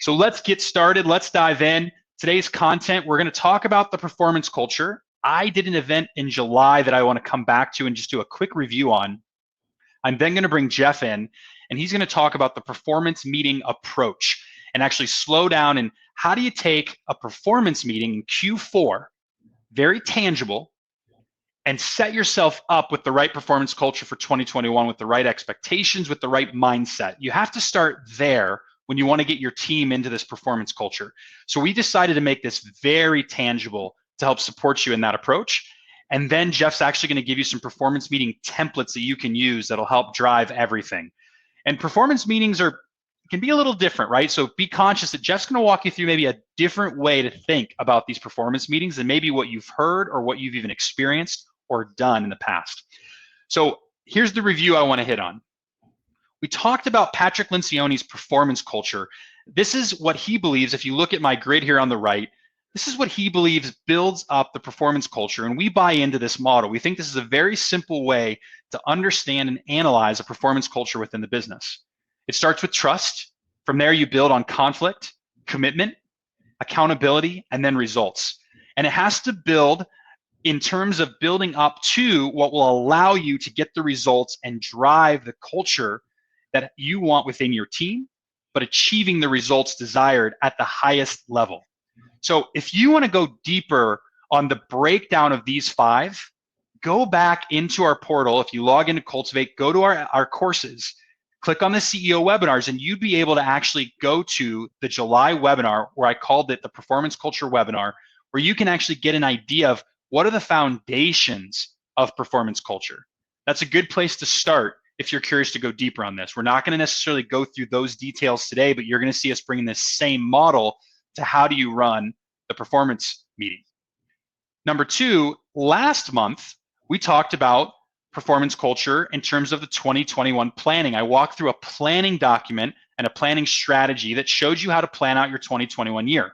So let's get started. Let's dive in. Today's content, we're going to talk about the performance culture. I did an event in July that I want to come back to and just do a quick review on. I'm then going to bring Jeff in, and he's going to talk about the performance meeting approach and actually slow down and how do you take a performance meeting in Q4, very tangible, and set yourself up with the right performance culture for 2021 with the right expectations, with the right mindset. You have to start there when you want to get your team into this performance culture. So we decided to make this very tangible to help support you in that approach. And then Jeff's actually going to give you some performance meeting templates that you can use that'll help drive everything. And performance meetings can be a little different, right? So be conscious that Jeff's going to walk you through maybe a different way to think about these performance meetings than maybe what you've heard or what you've even experienced or done in the past. So here's the review I want to hit on. We talked about Patrick Lencioni's performance culture. This is what he believes, if you look at my grid here on the right, this is what he believes builds up the performance culture, and we buy into this model. We think this is a very simple way to understand and analyze a performance culture within the business. It starts with trust. From there, you build on conflict, commitment, accountability, and then results. And it has to build in terms of building up to what will allow you to get the results and drive the culture that you want within your team, but achieving the results desired at the highest level. So if you want to go deeper on the breakdown of these 5, go back into our portal. If you log into Cultivate, go to our courses, click on the CEO webinars, and you'd be able to actually go to the July webinar where I called it the Performance Culture Webinar, where you can actually get an idea of what are the foundations of performance culture. That's a good place to start if you're curious to go deeper on this. We're not going to necessarily go through those details today, but you're going to see us bringing this same model to how do you run the performance meeting. Number 2, last month, we talked about performance culture in terms of the 2021 planning. I walked through a planning document and a planning strategy that showed you how to plan out your 2021 year.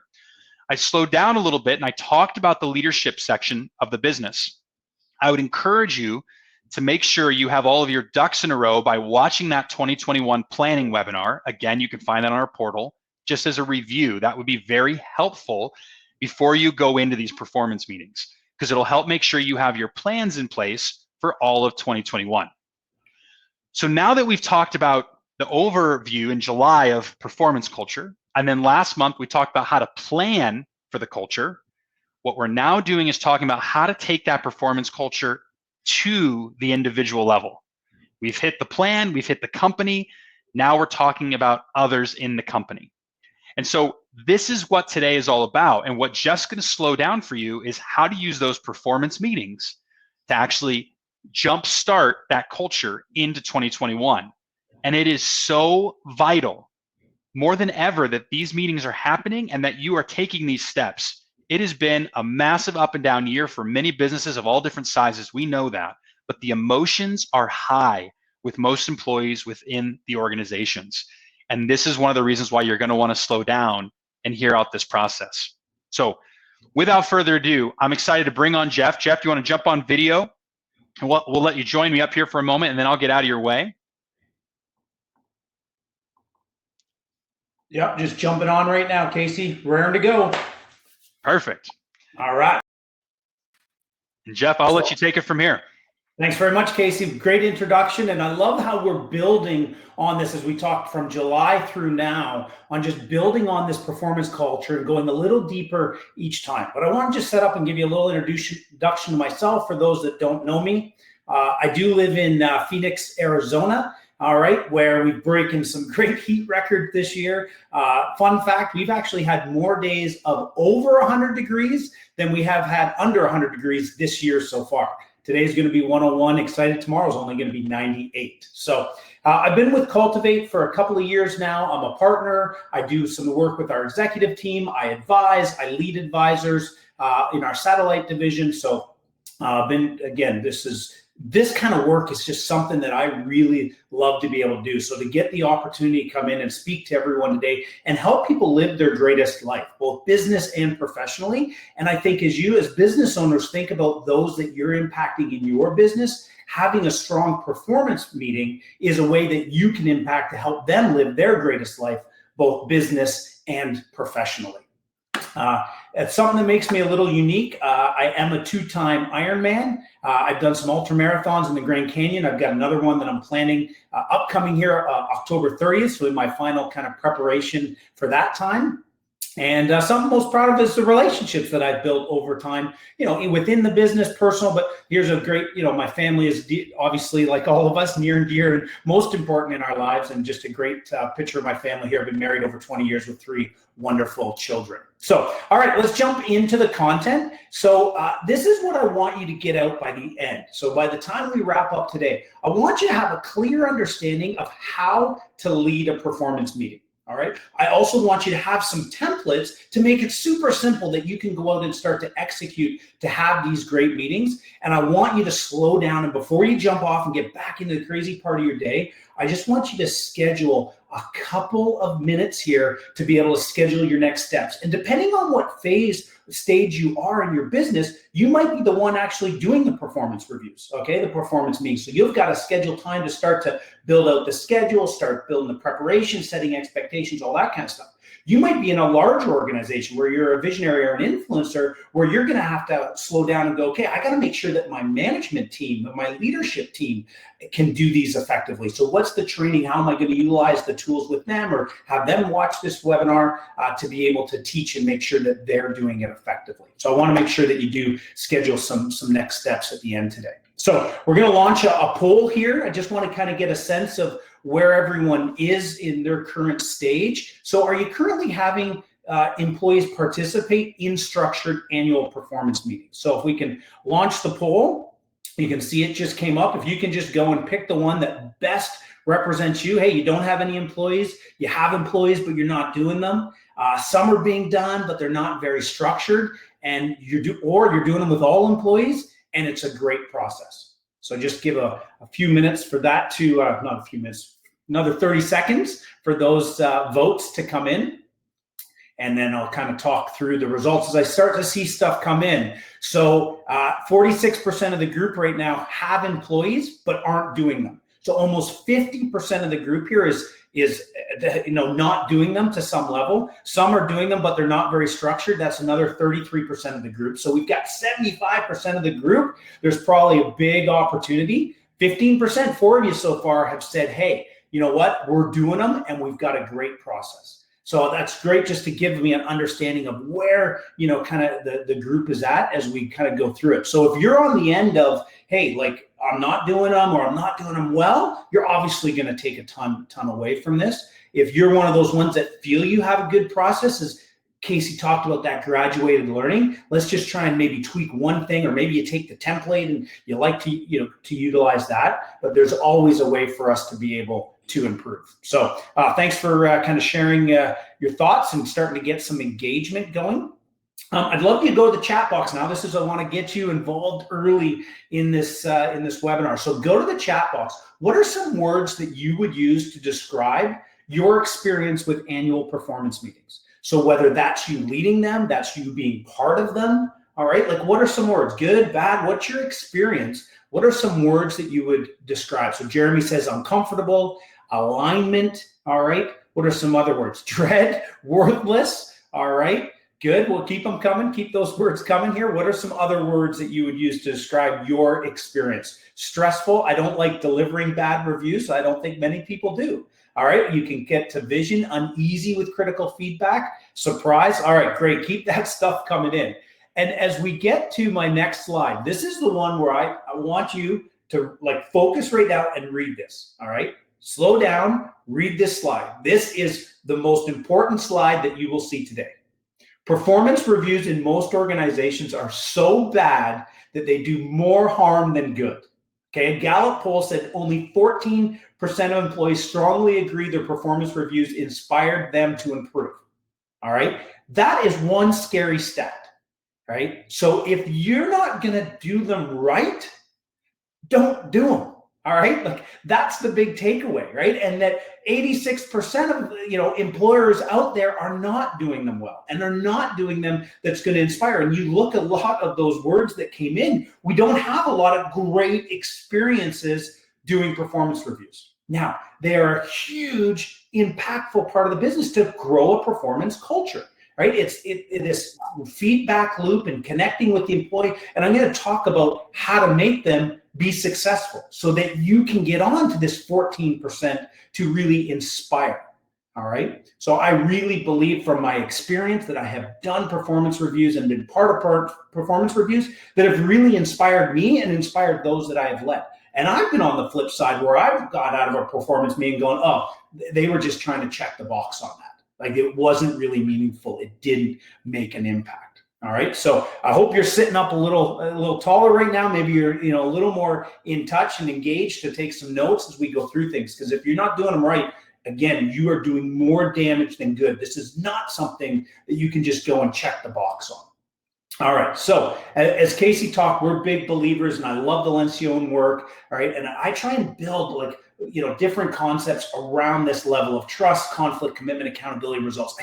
I slowed down a little bit and I talked about the leadership section of the business. I would encourage you to make sure you have all of your ducks in a row by watching that 2021 planning webinar. Again, you can find that on our portal just as a review. That would be very helpful before you go into these performance meetings, because it'll help make sure you have your plans in place for all of 2021. So now that we've talked about the overview in July of performance culture, and then last month we talked about how to plan for the culture, what we're now doing is talking about how to take that performance culture to the individual level. We've hit the plan, we've hit the company, now we're talking about others in the company. And so this is what today is all about. And what Jeff's going to slow down for you is how to use those performance meetings to actually jumpstart that culture into 2021. And it is so vital, more than ever, that these meetings are happening and that you are taking these steps. It has been a massive up and down year for many businesses of all different sizes. We know that. But the emotions are high with most employees within the organizations. And this is one of the reasons why you're going to want to slow down and hear out this process. So without further ado, I'm excited to bring on Jeff. Jeff, do you want to jump on video? And we'll let you join me up here for a moment, and then I'll get out of your way. Yep, just jumping on right now, Casey. Raring to go. Perfect. All right. And Jeff, I'll let you take it from here. Thanks very much, Casey. Great introduction. And I love how we're building on this as we talked from July through now on just building on this performance culture and going a little deeper each time. But I want to just set up and give you a little introduction to myself for those that don't know me. I do live in Phoenix, Arizona. All right, where we've broken some great heat records this year. Fun fact, we've actually had more days of over 100 degrees than we have had under 100 degrees this year so far. Today's going to be 101. Excited. Tomorrow's only going to be 98. So I've been with Cultivate for a couple of years now. I'm a partner. I do some work with our executive team. I advise. I lead advisors in our satellite division. So this kind of work is just something that I really love to be able to do. So to get the opportunity to come in and speak to everyone today and help people live their greatest life, both business and professionally. And I think as you as business owners think about those that you're impacting in your business, having a strong performance meeting is a way that you can impact to help them live their greatest life, both business and professionally. It's something that makes me a little unique. I am a 2-time Ironman. I've done some ultra marathons in the Grand Canyon. I've got another one that I'm planning upcoming here, October 30th. So in my final kind of preparation for that time. And something I'm most proud of is the relationships that I've built over time, within the business, personal. But here's a great, my family is obviously, like all of us, near and dear and most important in our lives. And just a great picture of my family here. I've been married over 20 years with 3 wonderful children. So, all right, let's jump into the content. So this is what I want you to get out by the end. So by the time we wrap up today, I want you to have a clear understanding of how to lead a performance meeting. All right. I also want you to have some templates to make it super simple that you can go out and start to execute to have these great meetings. And I want you to slow down. And before you jump off and get back into the crazy part of your day, I just want you to schedule a couple of minutes here to be able to schedule your next steps. And depending on what stage you are in your business, you might be the one actually doing the performance reviews, okay, the performance meetings. So you've got to schedule time to start to build out the schedule, start building the preparation, setting expectations, all that kind of stuff. You might be in a larger organization where you're a visionary or an influencer, where you're going to have to slow down and go, okay, I got to make sure that my management team, my leadership team can do these effectively. So what's the training? How am I going to utilize the tools with them, or have them watch this webinar to be able to teach and make sure that they're doing it effectively? So I want to make sure that you do schedule some next steps at the end today. So we're going to launch a poll here. I just want to kind of get a sense of where everyone is in their current stage. So are you currently having employees participate in structured annual performance meetings? So if we can launch the poll, you can see it just came up. If you can just go and pick the one that best represents you. Hey, you don't have any employees. You have employees, but you're not doing them. Some are being done, but they're not very structured. And you're doing them with all employees, and it's a great process. So just give a few minutes for that to, not a few minutes, another 30 seconds for those votes to come in. And then I'll kind of talk through the results as I start to see stuff come in. So 46% of the group right now have employees, but aren't doing them. So almost 50% of the group here is not doing them to some level. Some are doing them, but they're not very structured. That's another 33% of the group. So we've got 75% of the group. There's probably a big opportunity. 15%, 4 of you so far have said, hey, you know what? We're doing them, and we've got a great process. So that's great, just to give me an understanding of where, kind of the group is at as we kind of go through it. So if you're on the end of, hey, like I'm not doing them or I'm not doing them well, you're obviously going to take a ton away from this. If you're one of those ones that feel you have a good process, as Casey talked about that graduated learning, let's just try and maybe tweak one thing, or maybe you take the template and you like to utilize that. But there's always a way for us to be able to improve. So thanks for kind of sharing your thoughts and starting to get some engagement going. I'd love you to go to the chat box now. I want to get you involved early in this webinar. So go to the chat box. What are some words that you would use to describe your experience with annual performance meetings? So whether that's you leading them, that's you being part of them, all right? Like, what are some words? Good, bad? What's your experience? What are some words that you would describe? So Jeremy says uncomfortable, alignment, all right? What are some other words? Dread, worthless, all right? Good, we'll keep them coming. Keep those words coming here. What are some other words that you would use to describe your experience? Stressful, I don't like delivering bad reviews, so I don't think many people do. All right, you can get to vision, uneasy with critical feedback, surprise. All right, great, keep that stuff coming in. And as we get to my next slide, this is the one where I want you to focus right now and read this, all right? Slow down, read this slide. This is the most important slide that you will see today. Performance reviews in most organizations are so bad that they do more harm than good. Okay, a Gallup poll said only 14% of employees strongly agree their performance reviews inspired them to improve. All right, that is one scary stat, right? So if you're not gonna do them right, don't do them. All right, that's the big takeaway, right? And that 86% of employers out there are not doing them well, and they're not doing them that's going to inspire. And you look at a lot of those words that came in, we don't have a lot of great experiences doing performance reviews. Now, they are huge impactful part of the business to grow a performance culture, right? It's this feedback loop and connecting with the employee. And I'm going to talk about how to make them be successful so that you can get on to this 14% to really inspire. All right. So I really believe from my experience that I have done performance reviews and been part of performance reviews that have really inspired me and inspired those that I have led. And I've been on the flip side where I've got out of a performance meeting going, oh, they were just trying to check the box on that. Like it wasn't really meaningful. It didn't make an impact. All right. So I hope you're sitting up a little taller right now. Maybe you're, a little more in touch and engaged to take some notes as we go through things. Because if you're not doing them right, again, you are doing more damage than good. This is not something that you can just go and check the box on. All right. So as Casey talked, we're big believers, and I love the Lencioni work. All right. And I try and build different concepts around this level of trust, conflict, commitment, accountability, results.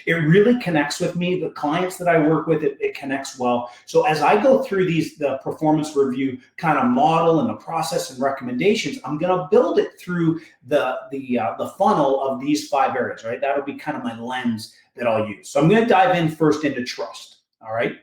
It really connects with me. The clients that I work with, it connects well. So as I go through the performance review kind of model and the process and recommendations, I'm going to build it through the funnel of these 5 areas, right? That'll be kind of my lens that I'll use. So I'm going to dive in first into trust. All right.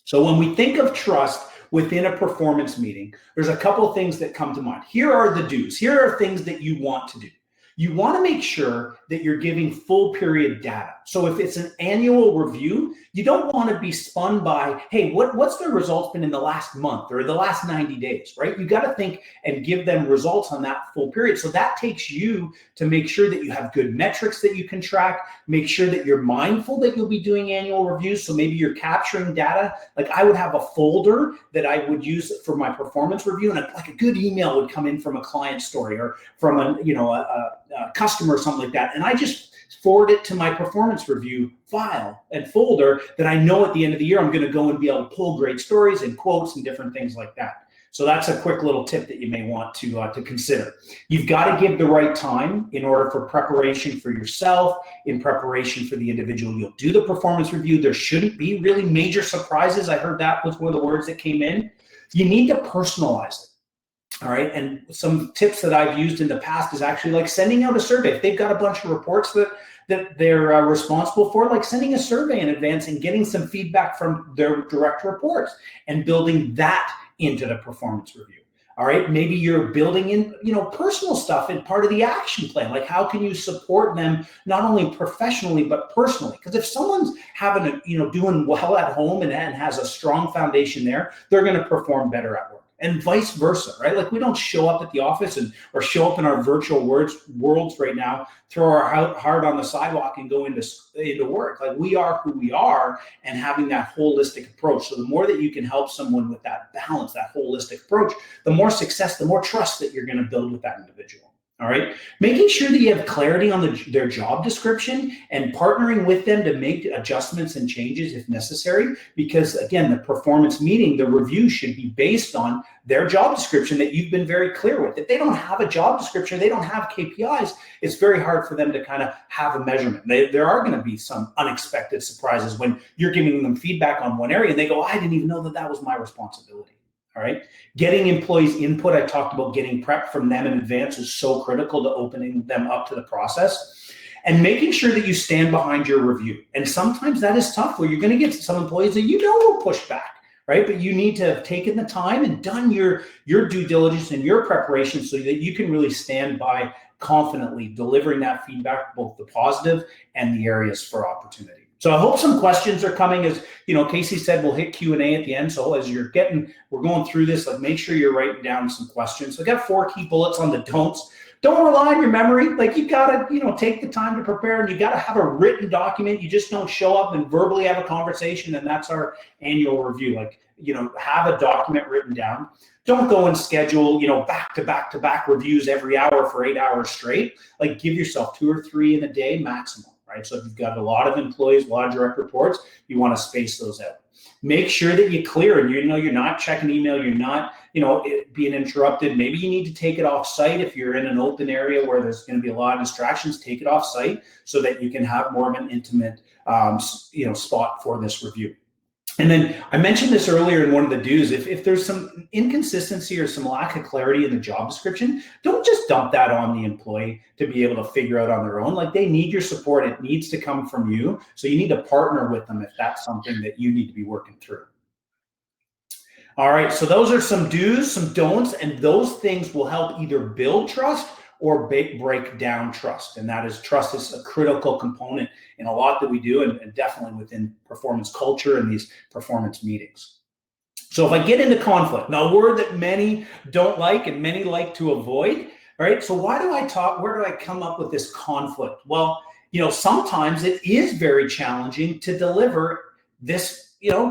So when we think of trust within a performance meeting, there's a couple of things that come to mind. Here are the do's. Here are things that you want to do. You want to make sure that you're giving full period data. So if it's an annual review, you don't want to be spun by, hey, what's their results been in the last month or the last 90 days, right? You got to think and give them results on that full period. So that takes you to make sure that you have good metrics that you can track, make sure that you're mindful that you'll be doing annual reviews. So maybe you're capturing data. Like I would have a folder that I would use for my performance review, and like a good email would come in from a client story or from a customer or something like that. And I just forward it to my performance review file and folder that I know at the end of the year, I'm going to go and be able to pull great stories and quotes and different things like that. So that's a quick little tip that you may want to consider. You've got to give the right time in order for preparation for yourself, in preparation for the individual you'll do the performance review. There shouldn't be really major surprises. I heard that was one of the words that came in. You need to personalize it. All right. And some tips that I've used in the past is actually like sending out a survey. If they've got a bunch of reports that they're responsible for, like sending a survey in advance and getting some feedback from their direct reports and building that into the performance review. All right. Maybe you're building in, personal stuff in part of the action plan. Like how can you support them not only professionally, but personally? Because if someone's doing well at home and has a strong foundation there, they're going to perform better at work. And vice versa, right? Like we don't show up at the office or show up in our virtual worlds right now, throw our heart on the sidewalk and go into work. Like we are who we are, and having that holistic approach. So the more that you can help someone with that balance, that holistic approach, the more success, the more trust that you're going to build with that individual. All right. Making sure that you have clarity on their job description and partnering with them to make adjustments and changes if necessary. Because again, the performance meeting, the review should be based on their job description that you've been very clear with. If they don't have a job description, they don't have KPIs, it's very hard for them to kind of have a measurement. There are going to be some unexpected surprises when you're giving them feedback on one area and they go, I didn't even know that was my responsibility. All right. Getting employees' input, I talked about getting prep from them in advance is so critical to opening them up to the process, and making sure that you stand behind your review. And sometimes that is tough where you're going to get some employees that will push back, right? But you need to have taken the time and done your due diligence and your preparation so that you can really stand by confidently delivering that feedback, both the positive and the areas for opportunity. So I hope some questions are coming. As Casey said, we'll hit Q&A at the end. So as we're going through this, like make sure you're writing down some questions. So I got 4 key bullets on the don'ts. Don't rely on your memory. Like you gotta, take the time to prepare, and you gotta have a written document. You just don't show up and verbally have a conversation. And that's our annual review. Like, have a document written down. Don't go and schedule, back to back reviews every hour for 8 hours straight. Like give yourself 2 or 3 in a day maximum. Right? So if you've got a lot of employees, a lot of direct reports, you want to space those out. Make sure that you clear and you're not checking email, you're not, being interrupted. Maybe you need to take it off site. If you're in an open area where there's going to be a lot of distractions, take it off site so that you can have more of an intimate, spot for this review. And then I mentioned this earlier in one of the do's. If there's some inconsistency or some lack of clarity in the job description, don't just dump that on the employee to be able to figure out on their own. Like, they need your support. It needs to come from you. So you need to partner with them if that's something that you need to be working through. All right, so those are some do's, some don'ts, and those things will help either build trust or break down trust. And that is, trust is a critical component in a lot that we do, and definitely within performance culture and these performance meetings. So if I get into conflict, now a word that many don't like and many like to avoid, right? So where do I come up with this conflict? Well, sometimes it is very challenging to deliver this,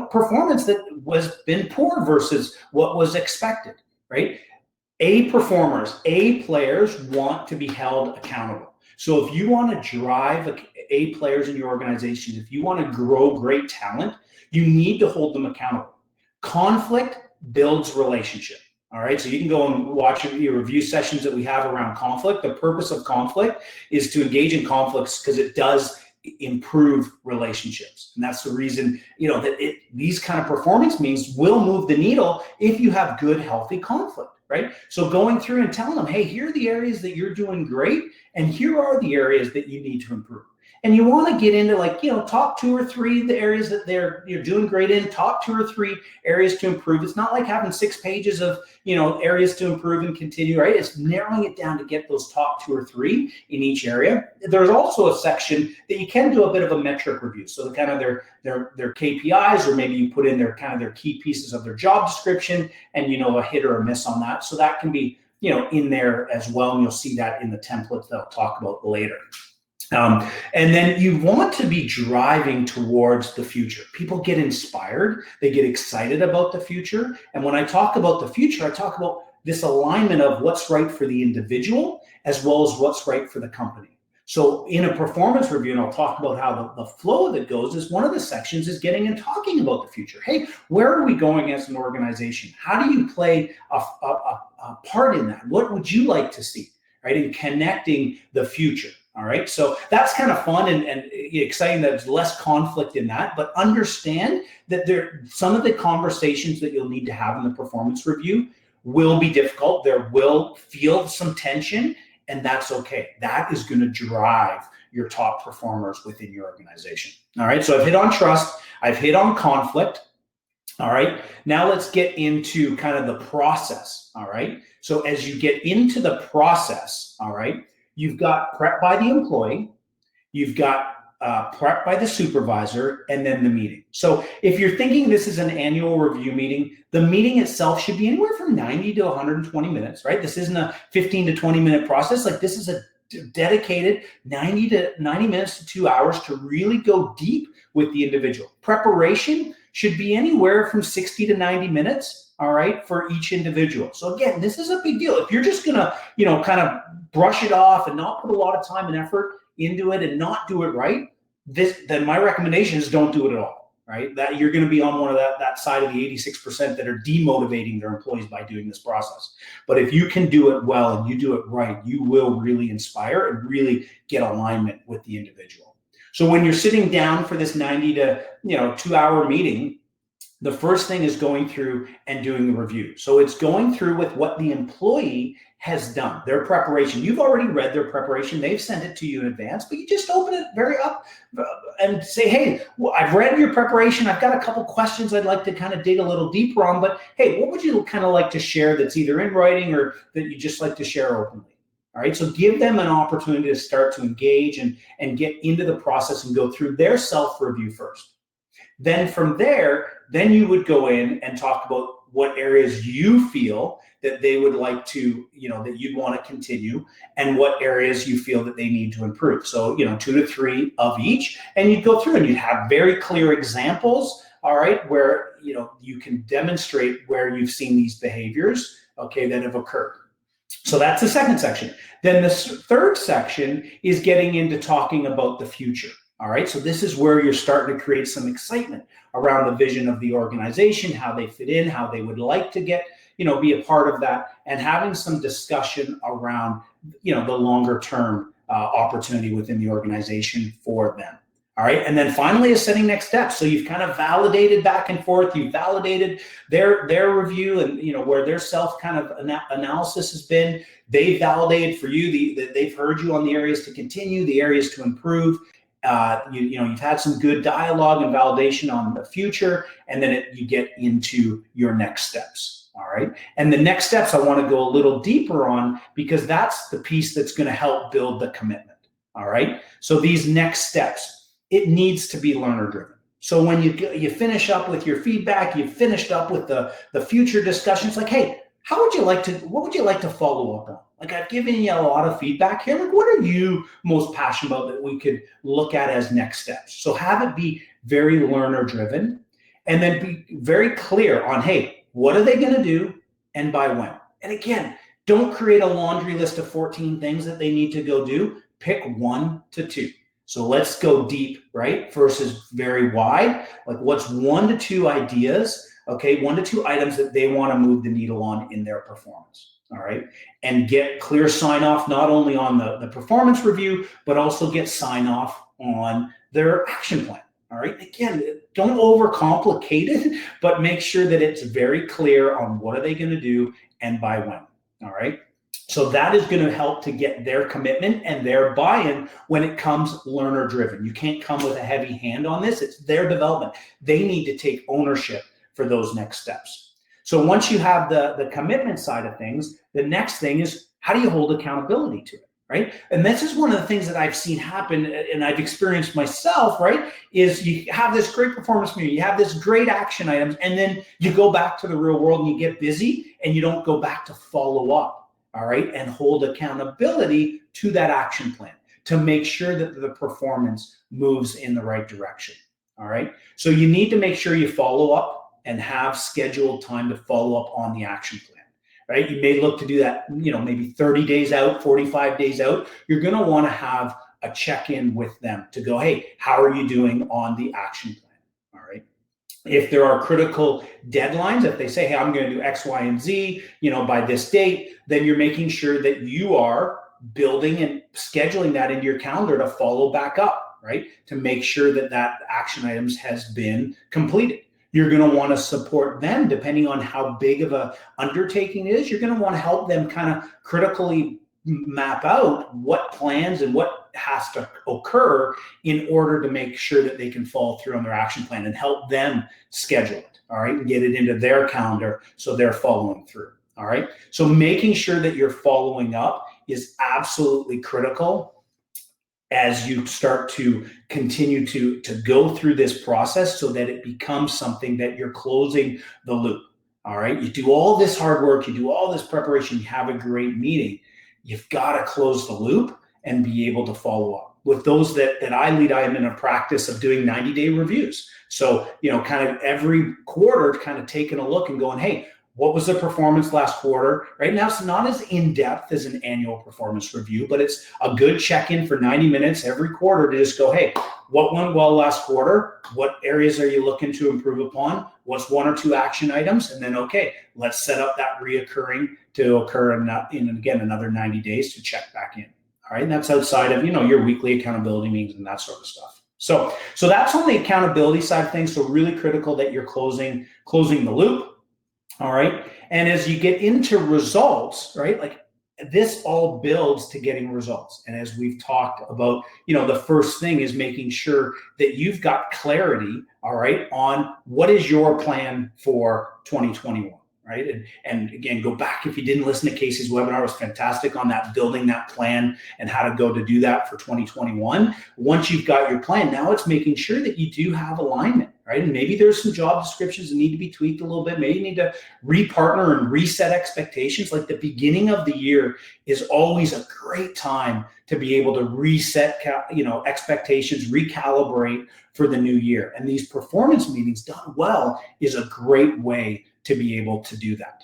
performance that was been poor versus what was expected, right? A performers, A players want to be held accountable. So if you want to drive A players in your organization, if you want to grow great talent, you need to hold them accountable. Conflict builds relationship. All right, so you can go and watch your review sessions that we have around conflict. The purpose of conflict is to engage in conflicts because it does improve relationships. And that's the reason, that these kind of performance meetings will move the needle if you have good, healthy conflict, right? So going through and telling them, hey, here are the areas that you're doing great, and here are the areas that you need to improve. And you want to get into top 2 or 3 the areas that you're doing great in, top 2 or 3 areas to improve. It's not like having 6 pages of areas to improve and continue, right? It's narrowing it down to get those top 2 or 3 in each area. There's also a section that you can do a bit of a metric review. So kind of their KPIs, or maybe you put in their key pieces of their job description, and a hit or a miss on that. So that can be in there as well, and you'll see that in the template that I'll talk about later. And then you want to be driving towards the future. People get inspired, they get excited about the future. And when I talk about the future, I talk about this alignment of what's right for the individual as well as what's right for the company. So in a performance review, and I'll talk about how the flow that goes is, one of the sections is getting and talking about the future. Hey, where are we going as an organization? How do you play a part in that? What would you like to see, right? In connecting the future. All right, so that's kind of fun and exciting that there's less conflict in that, but understand that some of the conversations that you'll need to have in the performance review will be difficult. There will feel some tension, and that's okay. That is going to drive your top performers within your organization. All right, so I've hit on trust, I've hit on conflict. All right, now let's get into kind of the process. All right, so as you get into the process, all right, you've got prep by the employee, you've got prep by the supervisor, and then the meeting. So if you're thinking this is an annual review meeting, the meeting itself should be anywhere from 90 to 120 minutes, right? This isn't a 15 to 20 minute process. Like, this is a dedicated 90 minutes to 2 hours to really go deep with the individual. Preparation should be anywhere from 60 to 90 minutes, all right, for each individual. So again, this is a big deal. If you're just gonna, kind of brush it off and not put a lot of time and effort into it and not do it right, then my recommendation is don't do it at all, right? That you're gonna be on one of that side of the 86% that are demotivating their employees by doing this process. But if you can do it well and you do it right, you will really inspire and really get alignment with the individual. So when you're sitting down for this 90 to 2 hour meeting, the first thing is going through and doing the review. So it's going through with what the employee has done, their preparation. You've already read their preparation. They've sent it to you in advance, but you just open it very up and say, hey, well, I've read your preparation. I've got a couple questions I'd like to kind of dig a little deeper on, but hey, what would you kind of like to share that's either in writing or that you just like to share openly? All right, so give them an opportunity to start to engage and get into the process and go through their self-review first. Then from there, then you would go in and talk about what areas you feel that they would like to, that you'd want to continue, and what areas you feel that they need to improve. So, 2 to 3 of each, and you'd go through and you'd have very clear examples, all right, where, you can demonstrate where you've seen these behaviors, okay, that have occurred. So that's the second section. Then the third section is getting into talking about the future. All right, so this is where you're starting to create some excitement around the vision of the organization, how they fit in, how they would like to get, be a part of that, and having some discussion around, the longer term opportunity within the organization for them. All right. And then finally is setting next steps. So you've kind of validated back and forth. You've validated their review and, where their self kind of analysis has been. They've validated for you that they've heard you on the areas to continue, the areas to improve. You've had some good dialogue and validation on the future, and then you get into your next steps. All right. And the next steps I want to go a little deeper on, because that's the piece that's going to help build the commitment. All right. So these next steps, it needs to be learner driven. So when you finish up with your feedback, you've finished up with the future discussions, like, hey, what would you like to follow up on? Like, I've given you a lot of feedback here. Like, what are you most passionate about that we could look at as next steps? So have it be very learner driven, and then be very clear on, hey, what are they going to do and by when? And again, don't create a laundry list of 14 things that they need to go do. Pick 1 to 2. So let's go deep, right? Versus very wide. Like, what's 1 to 2 ideas, okay? 1 to 2 items that they want to move the needle on in their performance, all right? And get clear sign off, not only on the performance review, but also get sign off on their action plan. All right. Again, don't overcomplicate it, but make sure that it's very clear on what are they going to do and by when. All right. So that is going to help to get their commitment and their buy-in when it comes learner driven. You can't come with a heavy hand on this. It's their development. They need to take ownership for those next steps. So once you have the commitment side of things, the next thing is, how do you hold accountability to it? Right. And this is one of the things that I've seen happen, and I've experienced myself, right, is you have this great performance meeting, you have this great action items, and then you go back to the real world and you get busy and you don't go back to follow up, all right, and hold accountability to that action plan to make sure that the performance moves in the right direction. All right. So you need to make sure you follow up and have scheduled time to follow up on the action plan. Right? You may look to do that, maybe 30 days out, 45 days out. You're going to want to have a check-in with them to go, hey, how are you doing on the action plan? All right. If there are critical deadlines, if they say, hey, I'm going to do X, Y, and Z, by this date, then you're making sure that you are building and scheduling that into your calendar to follow back up, right? To make sure that action items has been completed. You're going to want to support them depending on how big of a undertaking it is. You're going to want to help them kind of critically map out what plans and what has to occur in order to make sure that they can follow through on their action plan, and help them schedule it, all right, and get it into their calendar so they're following through, all right? So making sure that you're following up is absolutely critical as you start to continue to go through this process, so that it becomes something that you're closing the loop. All right. You do all this hard work, you do all this preparation, you have a great meeting. You've got to close the loop and be able to follow up. With those that I lead, I am in a practice of doing 90-day reviews. So, kind of every quarter, kind of taking a look and going, hey, what was the performance last quarter? Right now, it's not as in-depth as an annual performance review, but it's a good check-in for 90 minutes every quarter to just go, hey, what went well last quarter? What areas are you looking to improve upon? What's 1 or 2 action items? And then, okay, let's set up that reoccurring to occur in again, another 90 days to check back in. All right. And that's outside of, your weekly accountability meetings and that sort of stuff. So that's on the accountability side of things. So really critical that you're closing the loop. All right. And as you get into results, right, like this all builds to getting results. And as we've talked about, the first thing is making sure that you've got clarity, all right, on what is your plan for 2021. Right. And again, go back if you didn't listen to Casey's webinar. It was fantastic on that, building that plan and how to go to do that for 2021. Once you've got your plan, now it's making sure that you do have alignment, right? And maybe there's some job descriptions that need to be tweaked a little bit. Maybe you need to repartner and reset expectations. Like the beginning of the year is always a great time to be able to reset, expectations, recalibrate for the new year. And these performance meetings done well is a great way to be able to do that.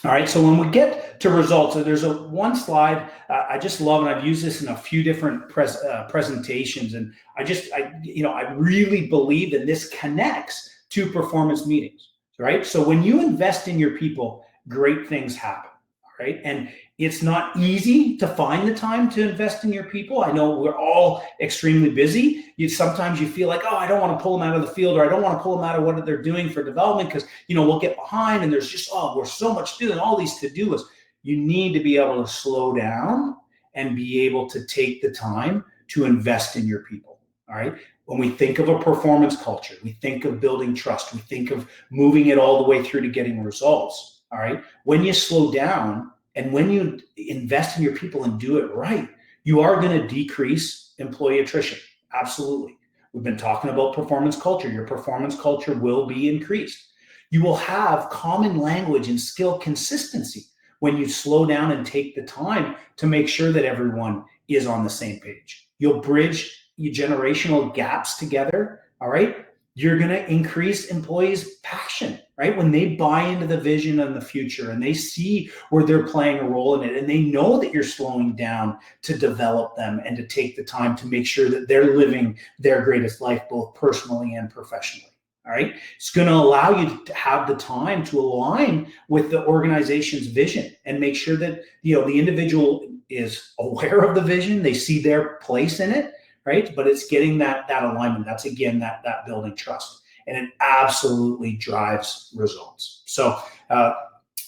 All right, so when we get to results, there's one slide I just love, and I've used this in a few different presentations, and I really believe that this connects to performance meetings, right? So when you invest in your people, great things happen. All right? And it's not easy to find the time to invest in your people. I know we're all extremely busy. Sometimes you feel like, oh, I don't want to pull them out of the field, or I don't want to pull them out of what they're doing for development because, we'll get behind and there's just, we're so much doing, all these to-do lists. You need to be able to slow down and be able to take the time to invest in your people, all right? When we think of a performance culture, we think of building trust, we think of moving it all the way through to getting results, all right? When you slow down and when you invest in your people and do it right, you are going to decrease employee attrition. Absolutely. We've been talking about performance culture. Your performance culture will be increased. You will have common language and skill consistency when you slow down and take the time to make sure that everyone is on the same page. You'll bridge your generational gaps together, all right? You're going to increase employees' passion, right? When they buy into the vision and the future and they see where they're playing a role in it and they know that you're slowing down to develop them and to take the time to make sure that they're living their greatest life, both personally and professionally. All right. It's going to allow you to have the time to align with the organization's vision and make sure that, the individual is aware of the vision. They see their place in it, right? But it's getting that alignment. That's, again, that building trust. And it absolutely drives results. So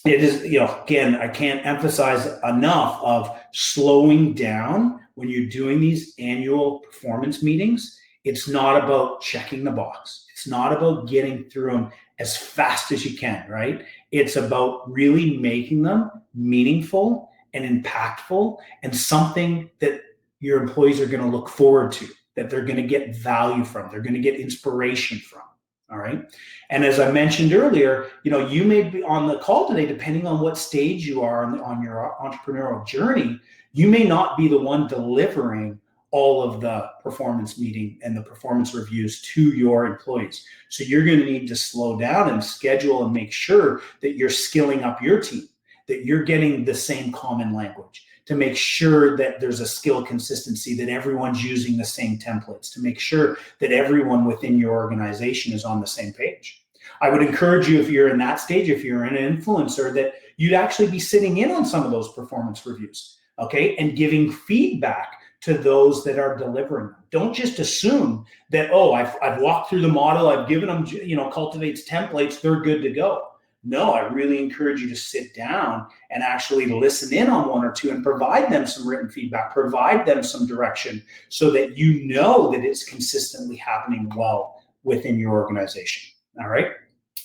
it is, again, I can't emphasize enough of slowing down when you're doing these annual performance meetings. It's not about checking the box. It's not about getting through them as fast as you can, right? It's about really making them meaningful and impactful and something that your employees are going to look forward to, that they're going to get value from, they're going to get inspiration from. All right. And as I mentioned earlier, you may be on the call today, depending on what stage you are on your entrepreneurial journey, you may not be the one delivering all of the performance meeting and the performance reviews to your employees. So you're going to need to slow down and schedule and make sure that you're skilling up your team, that you're getting the same common language, to make sure that there's a skill consistency, that everyone's using the same templates, to make sure that everyone within your organization is on the same page. I would encourage you, if you're in that stage, if you're an influencer, that you'd actually be sitting in on some of those performance reviews, okay, and giving feedback to those that are delivering them. Don't just assume that, I've walked through the model, I've given them, Cultivate's templates, they're good to go. No, I really encourage you to sit down and actually listen in on one or two and provide them some written feedback, provide them some direction so that you know that it's consistently happening well within your organization. All right.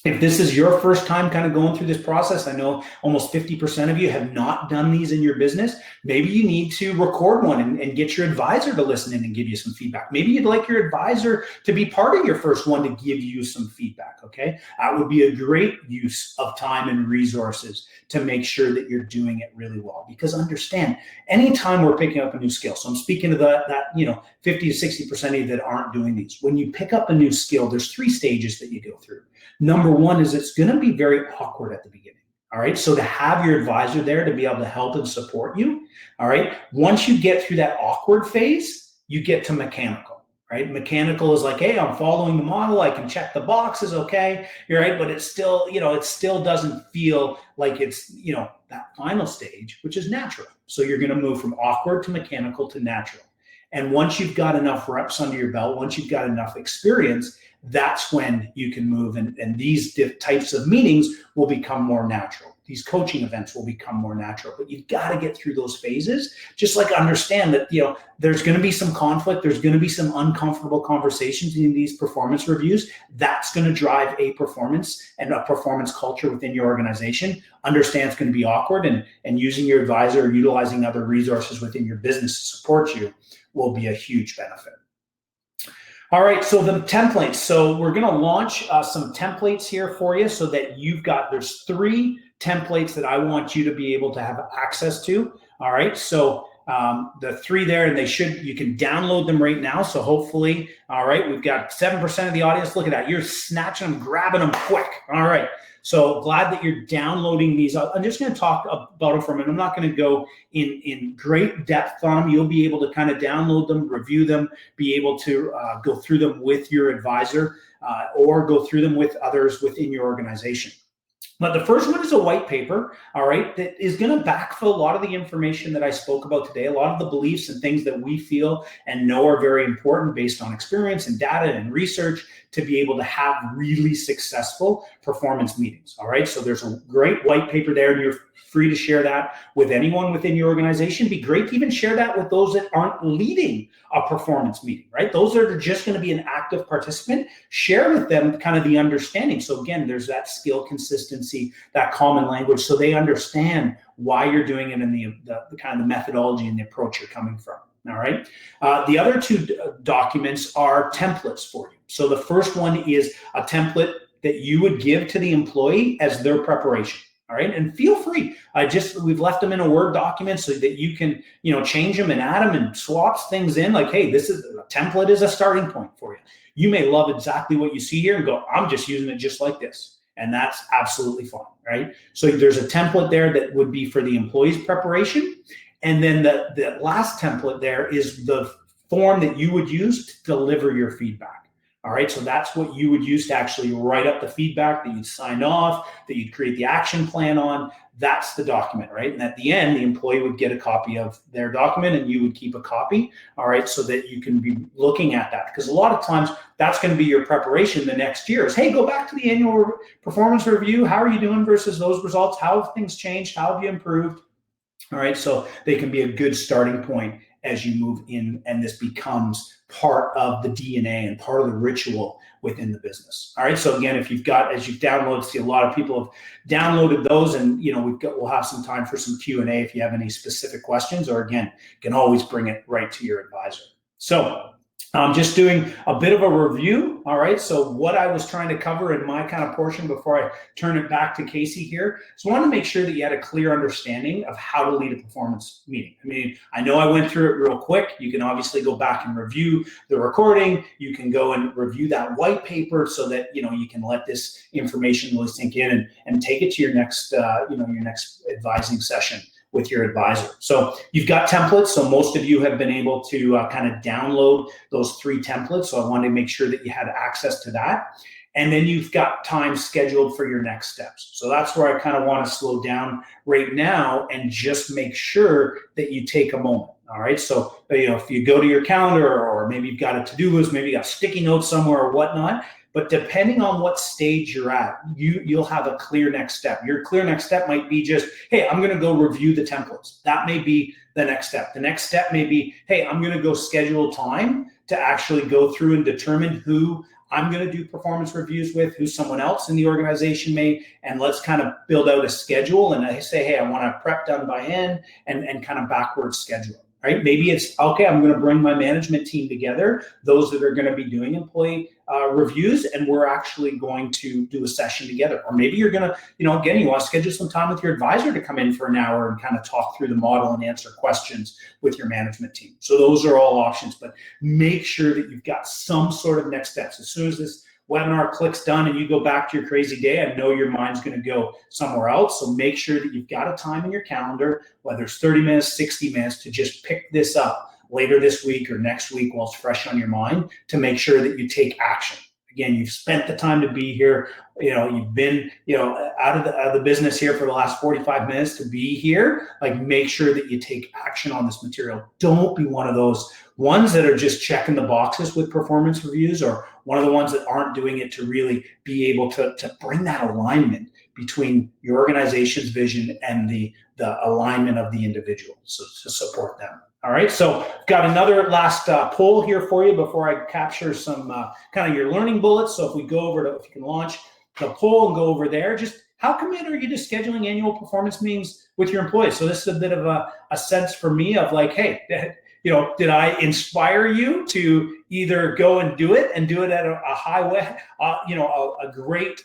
If this is your first time kind of going through this process, I know almost 50% of you have not done these in your business. Maybe you need to record one and get your advisor to listen in and give you some feedback. Maybe you'd like your advisor to be part of your first one to give you some feedback, okay? That would be a great use of time and resources to make sure that you're doing it really well. Because understand, anytime we're picking up a new skill, so I'm speaking to that 50 to 60% of you that aren't doing these. When you pick up a new skill, there's 3 stages that you go through. Number one is it's going to be very awkward at the beginning. All right. So to have your advisor there to be able to help and support you. All right. Once you get through that awkward phase, you get to mechanical, right? Mechanical is like, hey, I'm following the model. I can check the boxes. Okay. You're right. But it's still, it still doesn't feel like it's, that final stage, which is natural. So you're going to move from awkward to mechanical to natural. And once you've got enough reps under your belt, once you've got enough experience, that's when you can move. And these types of meetings will become more natural. These coaching events will become more natural. But you've got to get through those phases. Just like understand that, there's going to be some conflict. There's going to be some uncomfortable conversations in these performance reviews. That's going to drive a performance and a performance culture within your organization. Understand it's going to be awkward, and using your advisor or utilizing other resources within your business to support you will be a huge benefit. All right, so the templates. So we're going to launch some templates here for you so that there's 3 templates that I want you to be able to have access to. All right, so the 3 there, and you can download them right now. So hopefully, all right, we've got 7% of the audience. Look at that. You're snatching them, grabbing them quick. All right. So glad that you're downloading these. I'm just going to talk about them for a minute. I'm not going to go in great depth on them. You'll be able to kind of download them, review them, be able to go through them with your advisor or go through them with others within your organization. But the first one is a white paper, all right, that is going to backfill a lot of the information that I spoke about today, a lot of the beliefs and things that we feel and know are very important based on experience and data and research to be able to have really successful performance meetings, all right? So there's a great white paper there, and you're free to share that with anyone within your organization. Be great to even share that with those that aren't leading a performance meeting, right? Those that are just going to be an active participant, share with them kind of the understanding. So again, there's that skill consistency, that common language, so they understand why you're doing it and the kind of the methodology and the approach you're coming from. All right. The other two documents are templates for you. So the first one is a template that you would give to the employee as their preparation. All right, and feel free. We've left them in a Word document so that you can, change them and add them and swaps things in. Like, hey, this is a template is a starting point for you. You may love exactly what you see here and go, I'm just using it just like this, and that's absolutely fine, right? So there's a template there that would be for the employee's preparation, and then the last template there is the form that you would use to deliver your feedback. All right, so that's what you would use to actually write up the feedback that you'd sign off, that you'd create the action plan on. That's the document, right? And at the end, the employee would get a copy of their document and you would keep a copy, all right, so that you can be looking at that. Because a lot of times that's going to be your preparation the next year is, hey, go back to the annual performance review. How are you doing versus those results? How have things changed? How have you improved? All right, so they can be a good starting point as you move in, and this becomes part of the DNA and part of the ritual within the business. All right, so again, as you've downloaded, see a lot of people have downloaded those, and we'll have some time for some Q&A if you have any specific questions, or again, you can always bring it right to your advisor. So I'm just doing a bit of a review. All right. So what I was trying to cover in my kind of portion before I turn it back to Casey here. So I want to make sure that you had a clear understanding of how to lead a performance meeting. I mean, I know I went through it real quick. You can obviously go back and review the recording. You can go and review that white paper so that, you can let this information really sink in and take it to your next, your next advising session with your advisor. So you've got templates. So most of you have been able to kind of download those 3 templates. So I wanted to make sure that you had access to that. And then you've got time scheduled for your next steps. So that's where I kind of want to slow down right now and just make sure that you take a moment. All right. So, if you go to your calendar, or maybe you've got a to-do list, maybe you got sticky notes somewhere or whatnot, but depending on what stage you're at, you'll have a clear next step. Your clear next step might be just, hey, I'm going to go review the templates. That may be the next step. The next step may be, hey, I'm going to go schedule time to actually go through and determine who I'm going to do performance reviews with, who someone else in the organization may, and let's kind of build out a schedule. And I say, hey, I want to prep done by end and kind of backwards schedule. Right? Maybe it's, okay, I'm going to bring my management team together, those that are going to be doing employee reviews, and we're actually going to do a session together. Or maybe you're going to, again, you want to schedule some time with your advisor to come in for an hour and kind of talk through the model and answer questions with your management team. So those are all options, but make sure that you've got some sort of next steps. As soon as this webinar clicks done and you go back to your crazy day, I know your mind's going to go somewhere else. So make sure that you've got a time in your calendar, whether it's 30 minutes, 60 minutes, to just pick this up later this week or next week while it's fresh on your mind, to make sure that you take action. Again, you've spent the time to be here. You've been, out of the business here for the last 45 minutes to be here. Like, make sure that you take action on this material. Don't be one of those ones that are just checking the boxes with performance reviews, or one of the ones that aren't doing it to really be able to bring that alignment between your organization's vision and the alignment of the individual, so to support them. All right, so I've got another last poll here for you before I capture some kind of your learning bullets. So if we go over to, if you can launch the poll and go over there, just how committed are you to scheduling annual performance meetings with your employees? So this is a bit of a sense for me of like, hey, did I inspire you to either go and do it at a high way, a great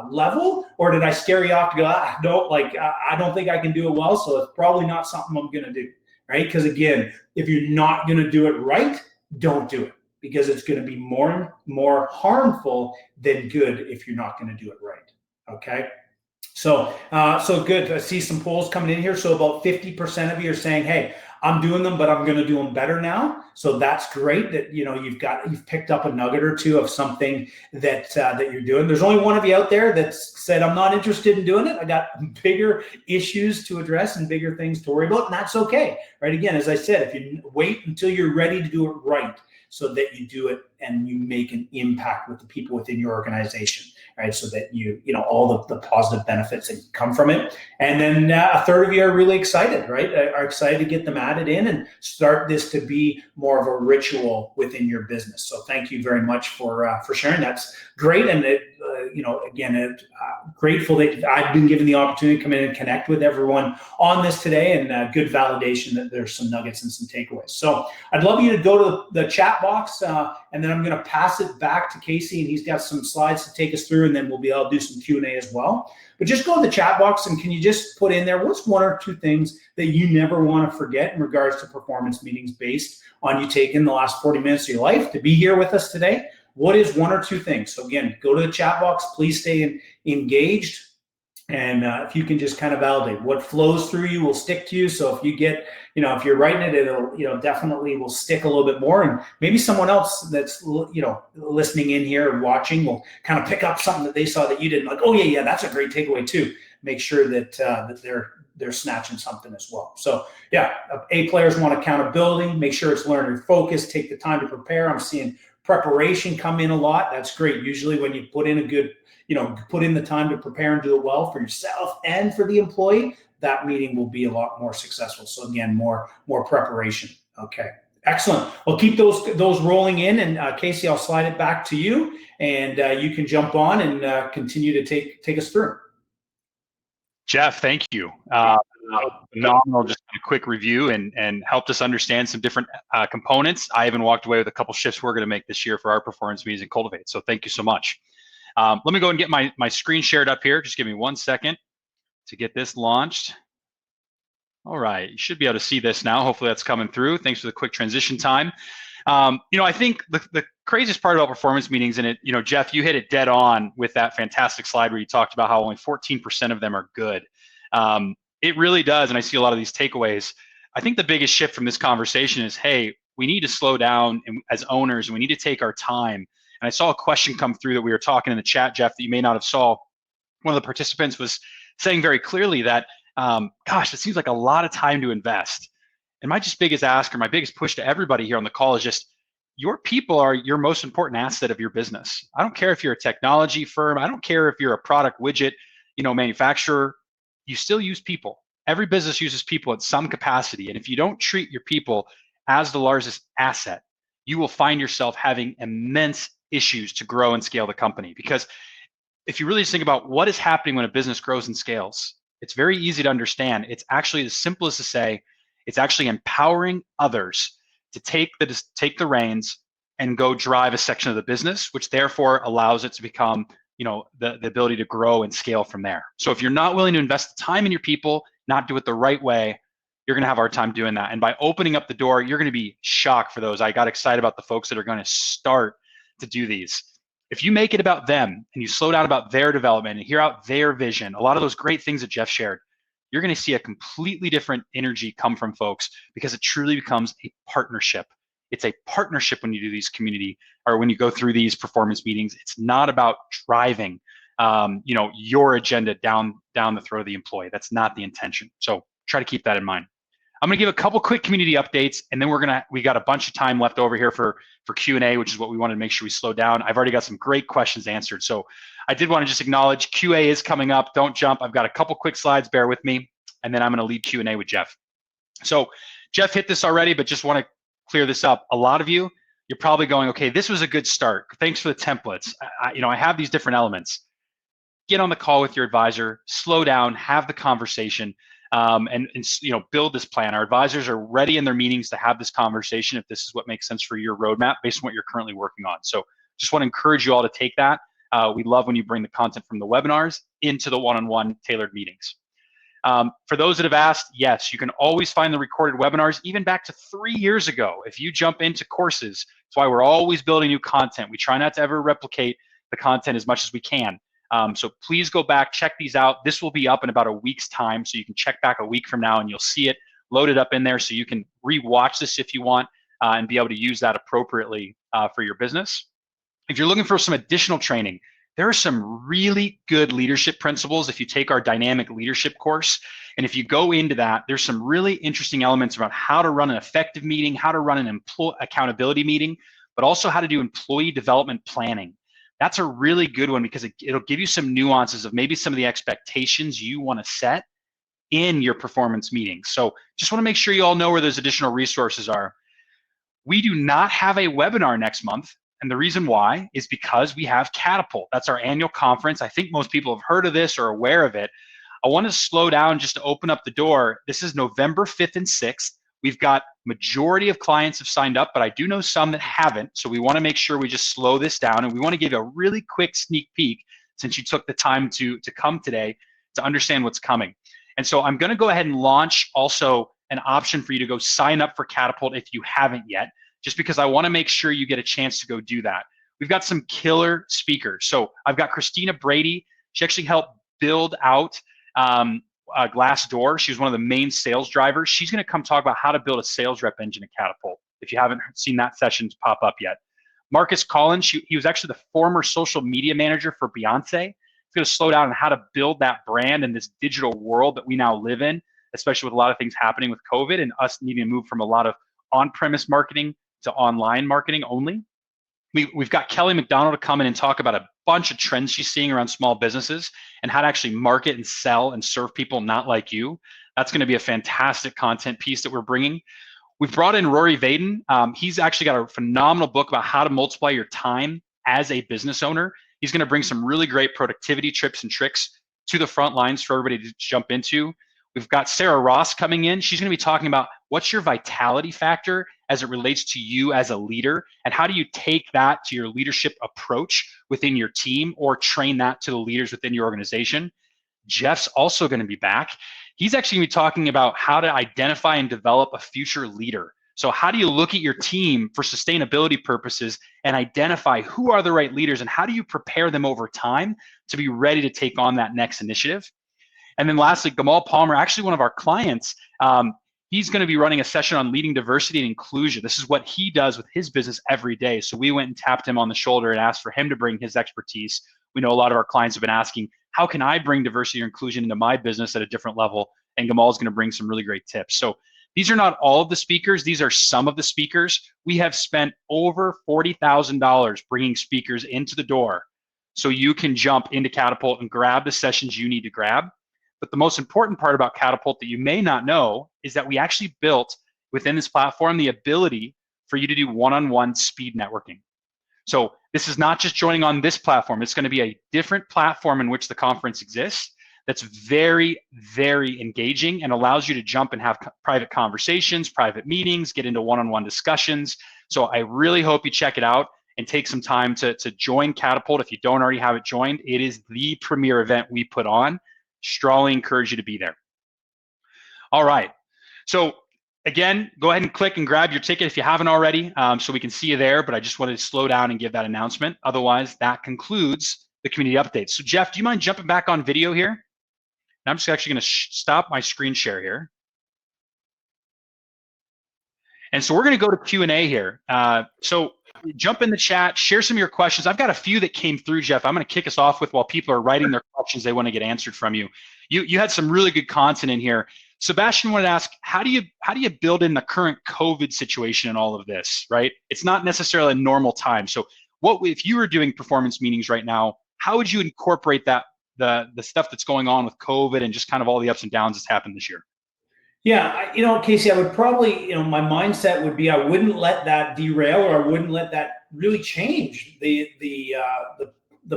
level, or did I scare you off to go, I don't think I can do it well, so it's probably not something I'm going to do, right? Because again, if you're not going to do it right, don't do it, because it's going to be more harmful than good if you're not going to do it right. Okay. So good. I see some polls coming in here. So about 50% of you are saying, hey, I'm doing them, but I'm going to do them better now. So that's great that, you've picked up a nugget or two of something that you're doing. There's only one of you out there that's said, I'm not interested in doing it. I got bigger issues to address and bigger things to worry about. And that's okay. Right. Again, as I said, if you wait until you're ready to do it right, so that you do it and you make an impact with the people within your organization, right? So that all the positive benefits that come from it. And then a third of you are really excited, right? Are excited to get them added in and start this to be more of a ritual within your business. So thank you very much for sharing. That's great. And grateful that I've been given the opportunity to come in and connect with everyone on this today, and good validation that there's some nuggets and some takeaways. So I'd love you to go to the chat box, and then I'm going to pass it back to Casey, and he's got some slides to take us through, and then we'll be able to do some Q&A as well. But just go to the chat box, and can you just put in there, what's one or two things that you never want to forget in regards to performance meetings based on you taking the last 40 minutes of your life to be here with us today? What is one or two things? So again, go to the chat box, please stay engaged. And if you can just kind of validate what flows through you will stick to you. So if you get, if you're writing it, it'll, definitely will stick a little bit more. And maybe someone else that's, listening in here or watching will kind of pick up something that they saw that you didn't, like, oh yeah, that's a great takeaway too. Make sure that they're snatching something as well. So yeah, A players want accountability, make sure it's learner focused, take the time to prepare. I'm seeing preparation come in a lot. That's great. Usually when you put in a good, put in the time to prepare and do it well for yourself and for the employee, that meeting will be a lot more successful. So again, more preparation. Okay, excellent. Well, keep those rolling in, and Casey, I'll slide it back to you, and you can jump on and continue to take us through. Jeff, thank you. Phenomenal, just a quick review and helped us understand some different components. I even walked away with a couple shifts we're going to make this year for our performance meetings in Cultivate. So thank you so much. Let me go and get my screen shared up here. Just give me 1 second to get this launched. All right, you should be able to see this now. Hopefully that's coming through. Thanks for the quick transition time. I think the craziest part about performance meetings, and Jeff, you hit it dead on with that fantastic slide where you talked about how only 14% of them are good. It really does, and I see a lot of these takeaways. I think the biggest shift from this conversation is, hey, we need to slow down as owners, and we need to take our time. And I saw a question come through that we were talking in the chat, Jeff, that you may not have saw. One of the participants was saying very clearly that, gosh, it seems like a lot of time to invest. And my biggest ask, or my biggest push to everybody here on the call, is just, your people are your most important asset of your business. I don't care if you're a technology firm. I don't care if you're a product widget, manufacturer. You still use people. Every business uses people in some capacity. And if you don't treat your people as the largest asset, you will find yourself having immense issues to grow and scale the company. Because if you really just think about what is happening when a business grows and scales, it's very easy to understand. It's actually as simple as to say, it's actually empowering others to take the reins and go drive a section of the business, which therefore allows it to become, the ability to grow and scale from there. So if you're not willing to invest the time in your people, not do it the right way, you're going to have a hard time doing that. And by opening up the door, you're going to be shocked for those. I got excited about the folks that are going to start to do these. If you make it about them and you slow down about their development and hear out their vision, a lot of those great things that Jeff shared, you're going to see a completely different energy come from folks, because it truly becomes a partnership. It's a partnership when you do these community, or when you go through these performance meetings. It's not about driving, your agenda down the throat of the employee. That's not the intention. So try to keep that in mind. I'm going to give a couple quick community updates, and then we got a bunch of time left over here for Q&A, which is what we wanted to make sure we slow down. I've already got some great questions answered. So I did want to just acknowledge QA is coming up. Don't jump. I've got a couple quick slides. Bear with me. And then I'm going to lead Q&A with Jeff. So Jeff hit this already, but just want to clear this up. A lot of you're probably going, okay, this was a good start. Thanks for the templates. I have these different elements. Get on the call with your advisor, slow down, have the conversation, and build this plan. Our advisors are ready in their meetings to have this conversation if this is what makes sense for your roadmap based on what you're currently working on. So just want to encourage you all to take that. We love when you bring the content from the webinars into the one-on-one tailored meetings. For those that have asked, yes, you can always find the recorded webinars, even back to 3 years ago. If you jump into courses, that's why we're always building new content. We try not to ever replicate the content as much as we can. So please go back, check these out. This will be up in about a week's time, so you can check back a week from now and you'll see it loaded up in there so you can re-watch this if you want and be able to use that appropriately for your business. If you're looking for some additional training, there are some really good leadership principles if you take our dynamic leadership course. And if you go into that, there's some really interesting elements about how to run an effective meeting, how to run an accountability meeting, but also how to do employee development planning. That's a really good one because it'll give you some nuances of maybe some of the expectations you want to set in your performance meetings. So just want to make sure you all know where those additional resources are. We do not have a webinar next month. And the reason why is because we have Catapult. That's our annual conference. I think most people have heard of this or aware of it. I want to slow down just to open up the door. This is November 5th and 6th. We've got majority of clients have signed up, but I do know some that haven't. So we want to make sure we just slow this down. And we want to give you a really quick sneak peek since you took the time to come today to understand what's coming. And so I'm going to go ahead and launch also an option for you to go sign up for Catapult if you haven't yet, just because I want to make sure you get a chance to go do that. We've got some killer speakers. So I've got Christina Brady. She actually helped build out Glassdoor. She's one of the main sales drivers. She's going to come talk about how to build a sales rep engine at Catapult, if you haven't seen that session pop up yet. Marcus Collins, he was actually the former social media manager for Beyonce. He's going to slow down on how to build that brand in this digital world that we now live in, especially with a lot of things happening with COVID and us needing to move from a lot of on-premise marketing to online marketing only. We've got Kelly McDonald to come in and talk about a bunch of trends she's seeing around small businesses and how to actually market and sell and serve people not like you. That's going to be a fantastic content piece that we're bringing. We've brought in Rory Vaden. He's actually got a phenomenal book about how to multiply your time as a business owner. He's going to bring some really great productivity tips and tricks to the front lines for everybody to jump into. We've got Sarah Ross coming in. She's going to be talking about what's your vitality factor as it relates to you as a leader, and how do you take that to your leadership approach within your team or train that to the leaders within your organization. Jeff's also going to be back. He's actually going to be talking about how to identify and develop a future leader. So how do you look at your team for sustainability purposes and identify who are the right leaders, and how do you prepare them over time to be ready to take on that next initiative? And then lastly, Gamal Palmer, actually one of our clients, he's going to be running a session on leading diversity and inclusion. This is what he does with his business every day. So we went and tapped him on the shoulder and asked for him to bring his expertise. We know a lot of our clients have been asking, how can I bring diversity or inclusion into my business at a different level? And Gamal is going to bring some really great tips. So these are not all of the speakers. These are some of the speakers. We have spent over $40,000 bringing speakers into the door so you can jump into Catapult and grab the sessions you need to grab. But the most important part about Catapult that you may not know is that we actually built within this platform the ability for you to do one-on-one speed networking. So this is not just joining on this platform. It's going to be a different platform in which the conference exists that's very, very engaging and allows you to jump and have private conversations, private meetings, get into one-on-one discussions. So I really hope you check it out and take some time to join Catapult. If you don't already have it joined, it is the premier event we put on. Strongly encourage you to be there. All right. So again, go ahead and click and grab your ticket if you haven't already, so we can see you there. But I just wanted to slow down and give that announcement. Otherwise, that concludes the community updates. So Jeff, do you mind jumping back on video here? And I'm just actually going to stop my screen share here. And so we're going to go to Q&A here. So jump in the chat, share some of your questions. I've got a few that came through, Jeff. I'm going to kick us off with while people are writing their questions they want to get answered from you. You had some really good content in here. Sebastian wanted to ask, how do you build in the current COVID situation in all of this, right? It's not necessarily a normal time. So what if you were doing performance meetings right now, how would you incorporate that the stuff that's going on with COVID and just kind of all the ups and downs that's happened this year? Yeah, Casey, I would probably, my mindset would be I wouldn't let that derail, or I wouldn't let that really change the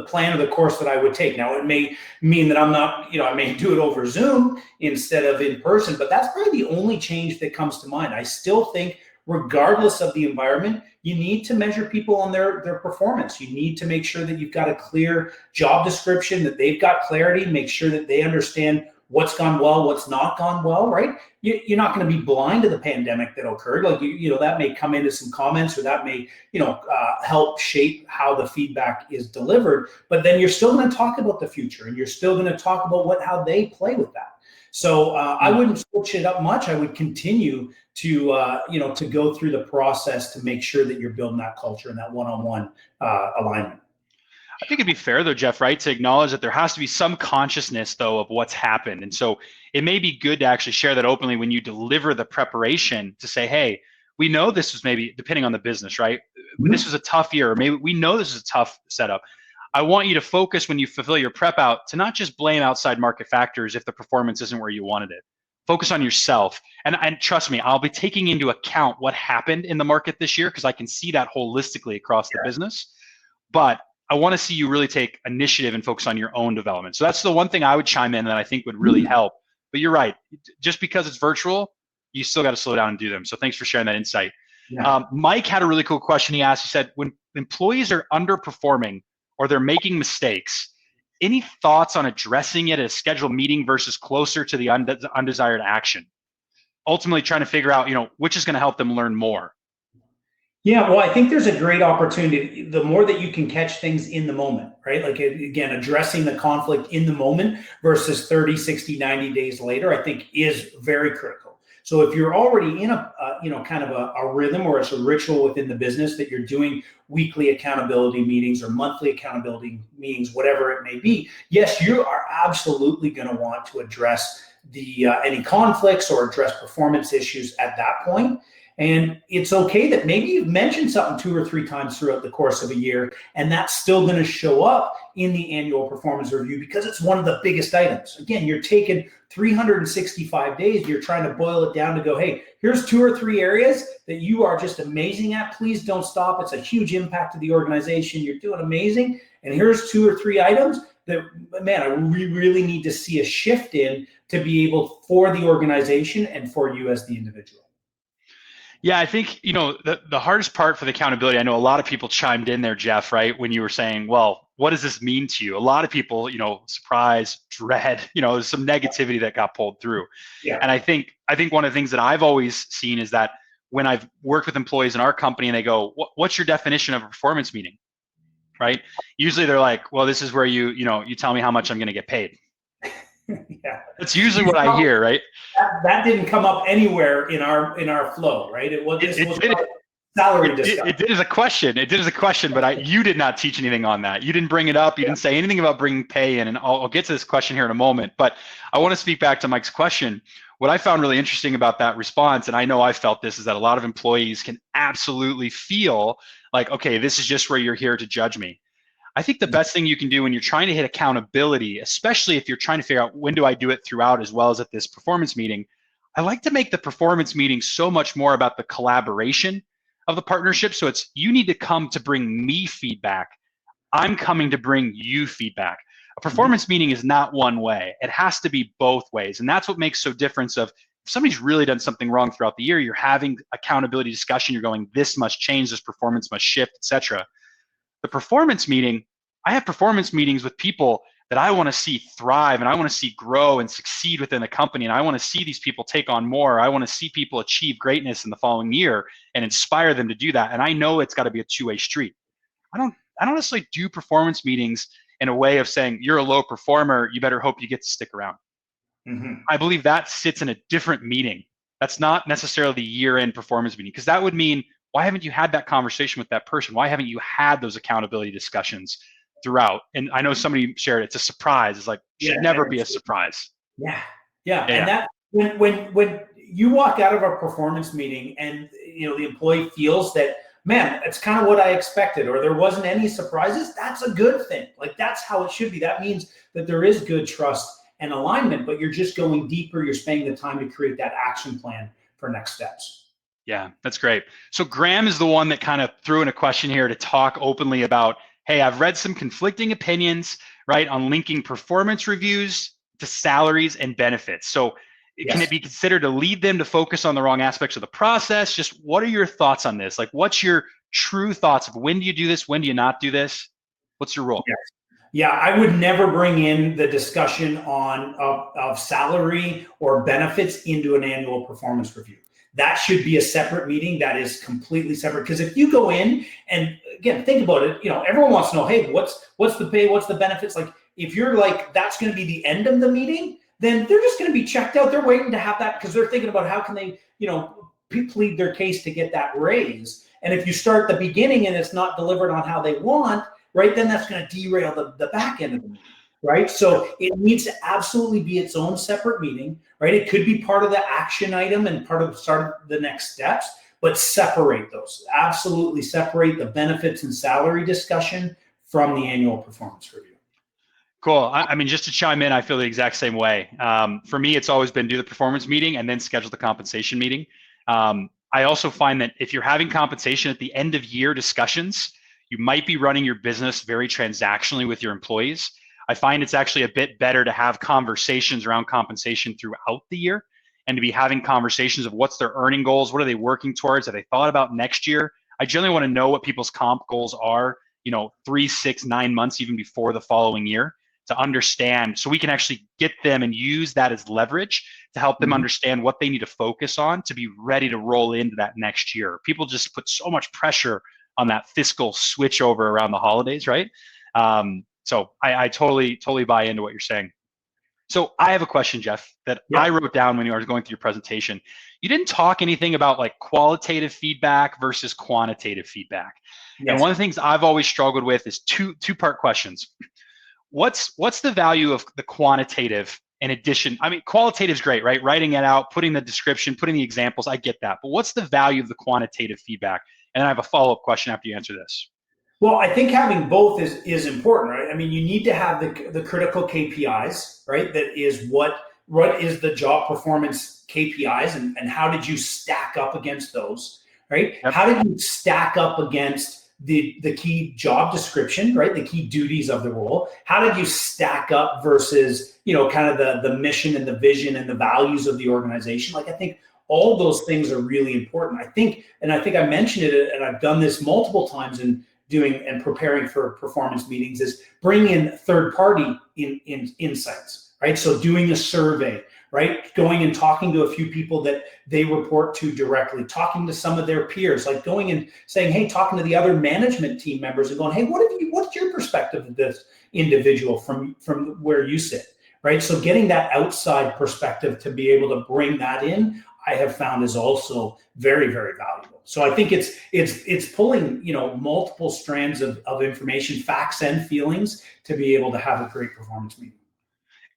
plan or the course that I would take. Now, it may mean that I'm not, I may do it over Zoom instead of in person, but that's probably the only change that comes to mind. I still think, regardless of the environment, you need to measure people on their performance. You need to make sure that you've got a clear job description, that they've got clarity, make sure that they understand what's gone well, what's not gone well, right? You're not going to be blind to the pandemic that occurred. Like, that may come into some comments, or that may, help shape how the feedback is delivered. But then you're still going to talk about the future, and you're still going to talk about how they play with that. So I wouldn't switch it up much. I would continue to, to go through the process to make sure that you're building that culture and that one-on-one alignment. I think it'd be fair though, Jeff, right, to acknowledge that there has to be some consciousness though of what's happened. And so it may be good to actually share that openly when you deliver the preparation to say, hey, we know this was maybe, depending on the business, right? Mm-hmm. This was a tough year, or maybe we know this is a tough setup. I want you to focus when you fulfill your prep out to not just blame outside market factors if the performance isn't where you wanted it. Focus on yourself. And trust me, I'll be taking into account what happened in the market this year because I can see that holistically across the business. But I want to see you really take initiative and focus on your own development. So that's the one thing I would chime in that I think would really help. But you're right. Just because it's virtual, you still got to slow down and do them. So thanks for sharing that insight. Yeah. Mike had a really cool question he asked. He said, when employees are underperforming or they're making mistakes, any thoughts on addressing it at a scheduled meeting versus closer to the undesired action? Ultimately trying to figure out, which is going to help them learn more. Yeah, well, I think there's a great opportunity. The more that you can catch things in the moment, right? Like, again, addressing the conflict in the moment versus 30, 60, 90 days later, I think is very critical. So if you're already in a kind of a rhythm or it's a ritual within the business that you're doing weekly accountability meetings or monthly accountability meetings, whatever it may be, yes, you are absolutely going to want to address any conflicts or address performance issues at that point. And it's okay that maybe you've mentioned something 2 or 3 times throughout the course of a year, and that's still going to show up in the annual performance review because it's one of the biggest items. Again, you're taking 365 days, you're trying to boil it down to go, hey, here's 2 or 3 areas that you are just amazing at. Please don't stop. It's a huge impact to the organization. You're doing amazing. And here's 2 or 3 items that, man, we really need to see a shift in to be able for the organization and for you as the individual. Yeah, I think, the hardest part for the accountability, I know a lot of people chimed in there, Jeff, right? When you were saying, well, what does this mean to you? A lot of people, surprise, dread, there's some negativity that got pulled through. Yeah. And I think one of the things that I've always seen is that when I've worked with employees in our company and they go, what's your definition of a performance meeting? Right? Usually they're like, well, this is where you tell me how much I'm going to get paid. Yeah. That's usually what I hear, right? That didn't come up anywhere in our flow, right? It was salary discussion. It did as a question. But you did not teach anything on that. You didn't bring it up. You didn't say anything about bringing pay in. And I'll get to this question here in a moment. But I want to speak back to Mike's question. What I found really interesting about that response, and I know I felt this, is that a lot of employees can absolutely feel like, okay, this is just where you're here to judge me. I think the best thing you can do when you're trying to hit accountability, especially if you're trying to figure out when do I do it throughout as well as at this performance meeting, I like to make the performance meeting so much more about the collaboration of the partnership. So it's, you need to come to bring me feedback. I'm coming to bring you feedback. A performance meeting is not one way. It has to be both ways. And that's what makes so difference of if somebody's really done something wrong throughout the year, you're having accountability discussion, you're going, this must change, this performance must shift, etc. The performance meeting, I have performance meetings with people that I want to see thrive and I want to see grow and succeed within the company. And I want to see these people take on more. I want to see people achieve greatness in the following year and inspire them to do that. And I know it's got to be a two-way street. I don't necessarily do performance meetings in a way of saying, you're a low performer, you better hope you get to stick around. Mm-hmm. I believe that sits in a different meeting. That's not necessarily the year-end performance meeting, because that would mean, why haven't you had that conversation with that person? Why haven't you had those accountability discussions throughout? And I know somebody shared it's a surprise. It's like, should never be a surprise. Yeah. And that when you walk out of a performance meeting and the employee feels that, man, it's kind of what I expected, or there wasn't any surprises, that's a good thing. Like, that's how it should be. That means that there is good trust and alignment, but you're just going deeper. You're spending the time to create that action plan for next steps. Yeah, that's great. So Graham is the one that kind of threw in a question here to talk openly about, hey, I've read some conflicting opinions, right, on linking performance reviews to salaries and benefits. So can it be considered to lead them to focus on the wrong aspects of the process? Just what are your thoughts on this? Like, what's your true thoughts of when do you do this? When do you not do this? What's your role? Yeah, I would never bring in the discussion of salary or benefits into an annual performance review. That should be a separate meeting that is completely separate. Because if you go in and, again, think about it, everyone wants to know, hey, what's the pay, what's the benefits? Like, if you're like, that's going to be the end of the meeting, then they're just going to be checked out. They're waiting to have that because they're thinking about how can they, plead their case to get that raise. And if you start the beginning and it's not delivered on how they want, right, then that's going to derail the back end of the meeting, right? So it needs to absolutely be its own separate meeting, right? It could be part of the action item and part of the next steps, but separate those. Absolutely separate the benefits and salary discussion from the annual performance review. Cool. I mean, just to chime in, I feel the exact same way. For me, it's always been do the performance meeting and then schedule the compensation meeting. I also find that if you're having compensation at the end of year discussions, you might be running your business very transactionally with your employees. I find it's actually a bit better to have conversations around compensation throughout the year and to be having conversations of what's their earning goals, what are they working towards, have they thought about next year? I generally want to know what people's comp goals are, 3, 6, 9 months even before the following year, to understand, so we can actually get them and use that as leverage to help them understand what they need to focus on to be ready to roll into that next year. People just put so much pressure on that fiscal switch over around the holidays, right? So I totally buy into what you're saying. So I have a question, Jeff, that I wrote down when you were going through your presentation. You didn't talk anything about like qualitative feedback versus quantitative feedback. Yes. And one of the things I've always struggled with is two-part questions. What's the value of the quantitative in addition? I mean, qualitative is great, right? Writing it out, putting the description, putting the examples, I get that. But what's the value of the quantitative feedback? And then I have a follow-up question after you answer this. Well, I think having both is important, right? I mean, you need to have the critical KPIs, right? That is what is the job performance KPIs and how did you stack up against those, right? Yep. How did you stack up against the key job description, right? The key duties of the role. How did you stack up versus, kind of the mission and the vision and the values of the organization? Like, I think all those things are really important. I think I mentioned it, and I've done this multiple times in doing and preparing for performance meetings, is bring in third party insights, right? So doing a survey, right? Going and talking to a few people that they report to directly, talking to some of their peers, like going and saying, hey, talking to the other management team members and going, hey, what's your perspective of this individual from where you sit, right? So getting that outside perspective to be able to bring that in, I have found is also very, very valuable. So I think it's pulling, multiple strands of information, facts and feelings to be able to have a great performance meeting.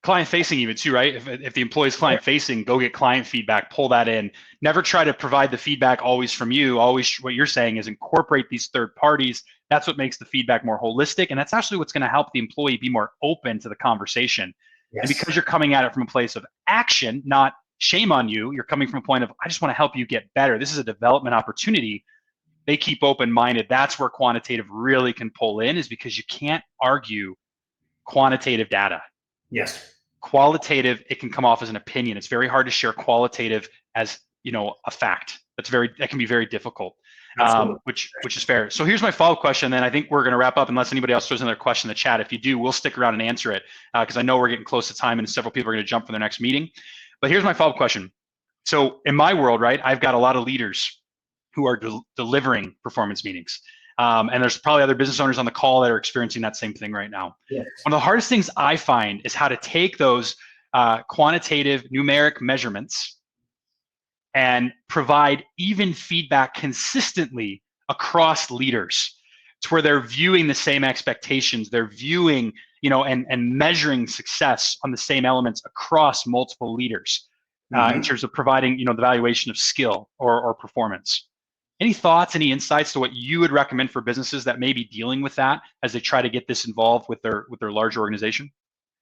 Client facing even too, right? If the employee's client facing, go get client feedback, pull that in. Never try to provide the feedback always from you. Always what you're saying is incorporate these third parties. That's what makes the feedback more holistic. And that's actually what's going to help the employee be more open to the conversation. Yes. And because you're coming at it from a place of action, not shame on you, you're coming from a point of, I just want to help you get better. This is a development opportunity. They keep open-minded. That's where quantitative really can pull in, is because you can't argue quantitative data. Yes. Qualitative, it can come off as an opinion. It's very hard to share qualitative as, a fact. That can be very difficult, which is fair. So here's my follow-up question. Then I think we're going to wrap up unless anybody else throws another question in the chat. If you do, we'll stick around and answer it because I know we're getting close to time and several people are going to jump for their next meeting. But here's my follow-up question. So in my world, right, I've got a lot of leaders who are delivering performance meetings. And there's probably other business owners on the call that are experiencing that same thing right now. Yes. One of the hardest things I find is how to take those quantitative numeric measurements and provide even feedback consistently across leaders to where they're viewing the same expectations, they're viewing, and measuring success on the same elements across multiple leaders in terms of providing, the valuation of skill or performance. Any thoughts, any insights to what you would recommend for businesses that may be dealing with that as they try to get this involved with their larger organization?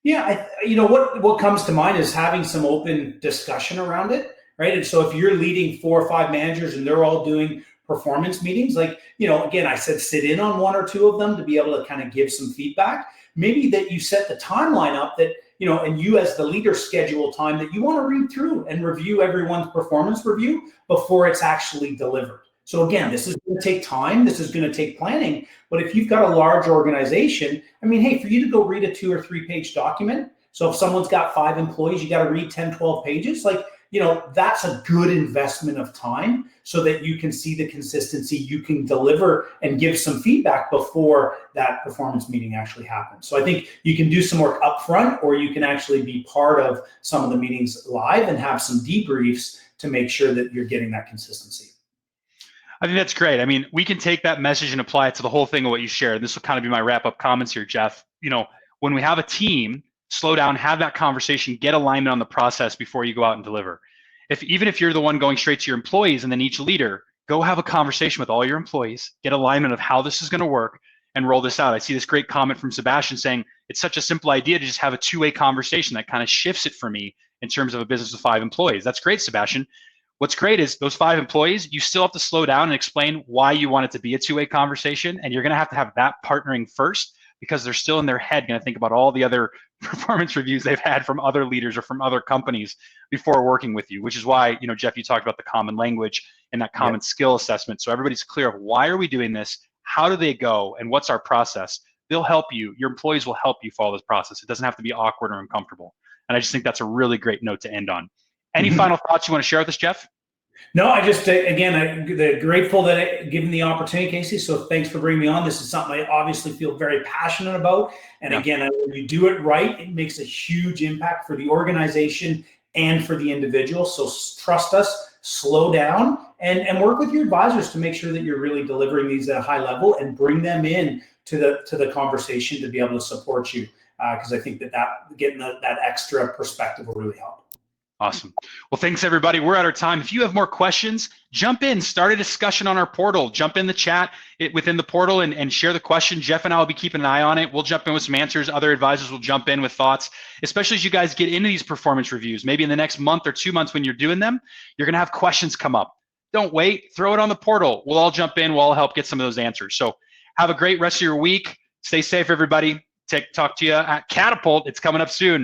Yeah, what comes to mind is having some open discussion around it, right? And so if you're leading 4 or 5 managers and they're all doing performance meetings, like, again, I said sit in on 1 or 2 of them to be able to kind of give some feedback. Maybe that you set the timeline up that, and you as the leader schedule time that you want to read through and review everyone's performance review before it's actually delivered. So again, this is going to take time. This is going to take planning. But if you've got a large organization, I mean, hey, for you to go read a 2 or 3 page document. So if someone's got 5 employees, you got to read 10, 12 pages. Like, that's a good investment of time so that you can see the consistency, you can deliver and give some feedback before that performance meeting actually happens. So I think you can do some work upfront, or you can actually be part of some of the meetings live and have some debriefs to make sure that you're getting that consistency. I think that's great. I mean, we can take that message and apply it to the whole thing of what you shared. This will kind of be my wrap-up comments here, Jeff. When we have a team, slow down, have that conversation, get alignment on the process before you go out and deliver. Even if you're the one going straight to your employees, and then each leader, go have a conversation with all your employees, get alignment of how this is going to work, and roll this out. I see this great comment from Sebastian saying, it's such a simple idea to just have a two-way conversation that kind of shifts it for me in terms of a business with 5 employees. That's great, Sebastian. What's great is those 5 employees, you still have to slow down and explain why you want it to be a two-way conversation. And you're going to have that partnering first, because they're still in their head going to think about all the other performance reviews they've had from other leaders or from other companies before working with you, which is why, Jeff, you talked about the common language and that common skill assessment. So everybody's clear of why are we doing this? How do they go? And what's our process? They'll help you. Your employees will help you follow this process. It doesn't have to be awkward or uncomfortable. And I just think that's a really great note to end on. Any final thoughts you want to share with us, Jeff? No, I just, again, I'm grateful that given the opportunity, Casey. So thanks for bringing me on. This is something I obviously feel very passionate about. And again, when you do it right, it makes a huge impact for the organization and for the individual. So trust us, slow down, and work with your advisors to make sure that you're really delivering these at a high level, and bring them in to the conversation to be able to support you. Because I think that getting that extra perspective will really help. Awesome. Well, thanks, everybody. We're out of time. If you have more questions, jump in, start a discussion on our portal, jump in the chat within the portal and share the question. Jeff and I will be keeping an eye on it. We'll jump in with some answers. Other advisors will jump in with thoughts, especially as you guys get into these performance reviews. Maybe in the next month or 2 months when you're doing them, you're going to have questions come up. Don't wait. Throw it on the portal. We'll all jump in. We'll all help get some of those answers. So have a great rest of your week. Stay safe, everybody. Talk to you at Catapult. It's coming up soon.